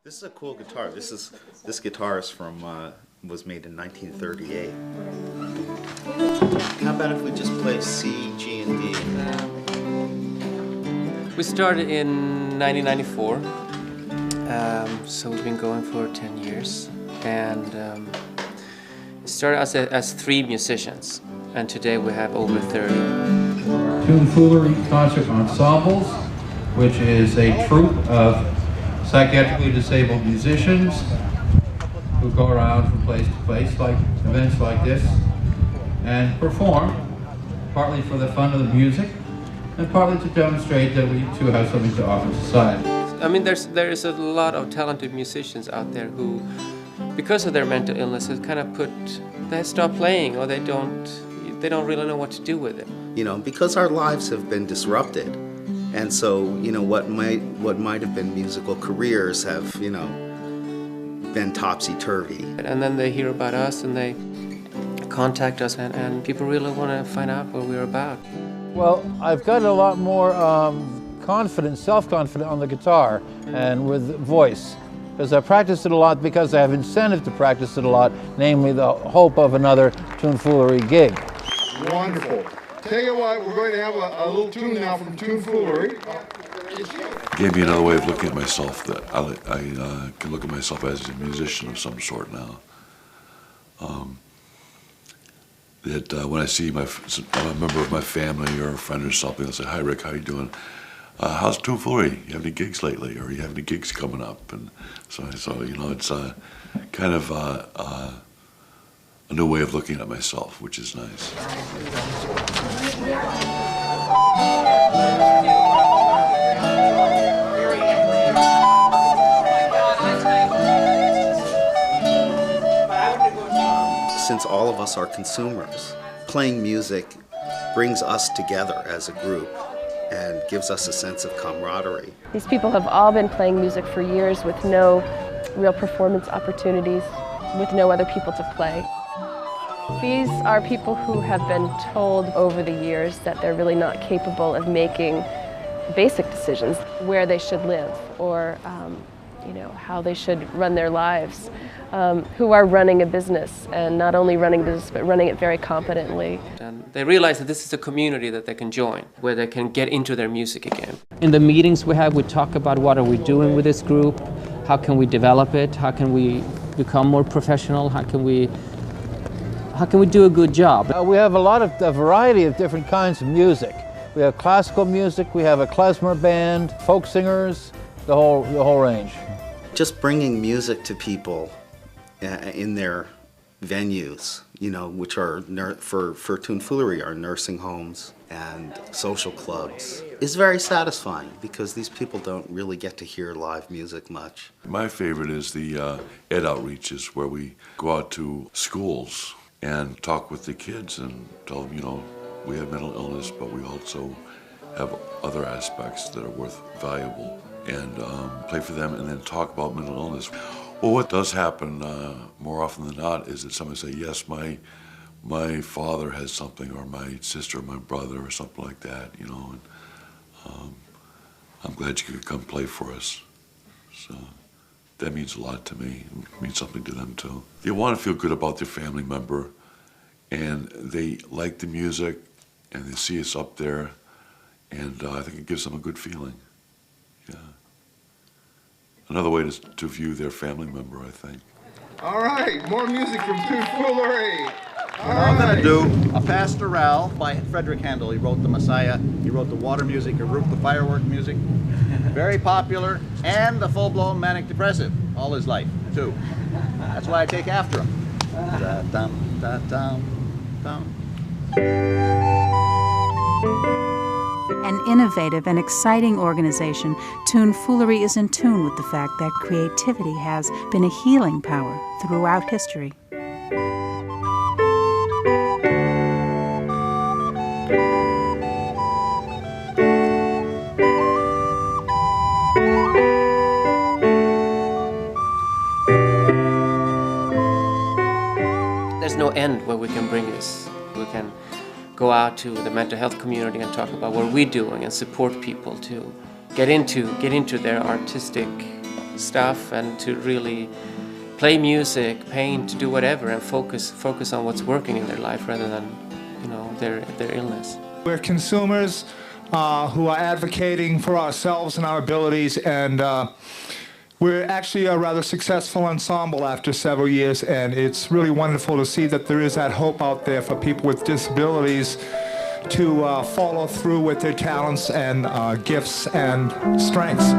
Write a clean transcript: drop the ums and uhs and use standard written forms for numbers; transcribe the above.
This is a cool guitar. This guitar is from was made in 1938. How about if we just play C, G, and D? We started in 1994, so we've been going for 10 years, and it started as 3 musicians, and today we have over 30. Tunefoolery Concert Ensembles, which is a troupe of psychiatrically disabled musicians who go around from place to place, like events like this, and perform, partly for the fun of the music, and partly to demonstrate that we too have something to offer society. I mean, there is a lot of talented musicians out there who, because of their mental illnesses, kind of they stop playing, or they don't really know what to do with it. You know, because our lives have been disrupted, and so what might have been musical careers have been topsy-turvy. And then they hear about us and they contact us, and people really want to find out what we're about. Well, I've gotten a lot more self-confident on the guitar and with voice, because I practice it a lot because I have incentive to practice it a lot, namely the hope of another Tunefoolery gig. Wonderful. Tell you what, we're going to have a little tune now from Tunefoolery. Gave me another way of looking at myself, that I can look at myself as a musician of some sort now. When I see a member of my family or a friend or something, I'll say, "Hi Rick, how you doing? How's Tunefoolery? You have any gigs lately, or you have any gigs coming up?" And so it's kind of a new way of looking at myself, which is nice. Since all of us are consumers, playing music brings us together as a group and gives us a sense of camaraderie. These people have all been playing music for years with no real performance opportunities, with no other people to play. These are people who have been told over the years that they're really not capable of making basic decisions, where they should live, or how they should run their lives, who are running a business, and not only running a business, but running it very competently. And they realize that this is a community that they can join, where they can get into their music again. In the meetings we have, we talk about what are we doing with this group, how can we develop it, how can we become more professional, how can we do a good job. We have a variety of different kinds of music. We have classical music, we have a klezmer band, folk singers, the whole range. Just bringing music to people in their venues, which are for Tunefoolery are nursing homes and social clubs, is very satisfying, because these people don't really get to hear live music much. My favorite is the ed outreaches, where we go out to schools and talk with the kids and tell them, we have mental illness, but we also have other aspects that are valuable, and play for them and then talk about mental illness. Well, what does happen more often than not is that someone say, yes, my father has something, or my sister, or my brother, or something like that, and I'm glad you could come play for us. So that means a lot to me. It means something to them too. They want to feel good about their family member, and they like the music, and they see us up there, and I think it gives them a good feeling. Yeah. Another way to view their family member, I think. All right, more music from Tunefoolery. I'm going to do a Pastoral by Frederick Handel. He wrote the Messiah, he wrote the water music, he wrote the firework music. Very popular, and a full-blown manic depressive all his life, too. That's why I take after him. Da-dum, da-dum, dum. An innovative and exciting organization, Tunefoolery is in tune with the fact that creativity has been a healing power throughout history. There's no end where we can bring this. We can go out to the mental health community and talk about what we're doing and support people to get into their artistic stuff and to really play music, paint, do whatever, and focus on what's working in their life rather than, you know, their illness. We're consumers who are advocating for ourselves and our abilities, and we're actually a rather successful ensemble after several years, and it's really wonderful to see that there is that hope out there for people with disabilities to follow through with their talents and gifts and strengths.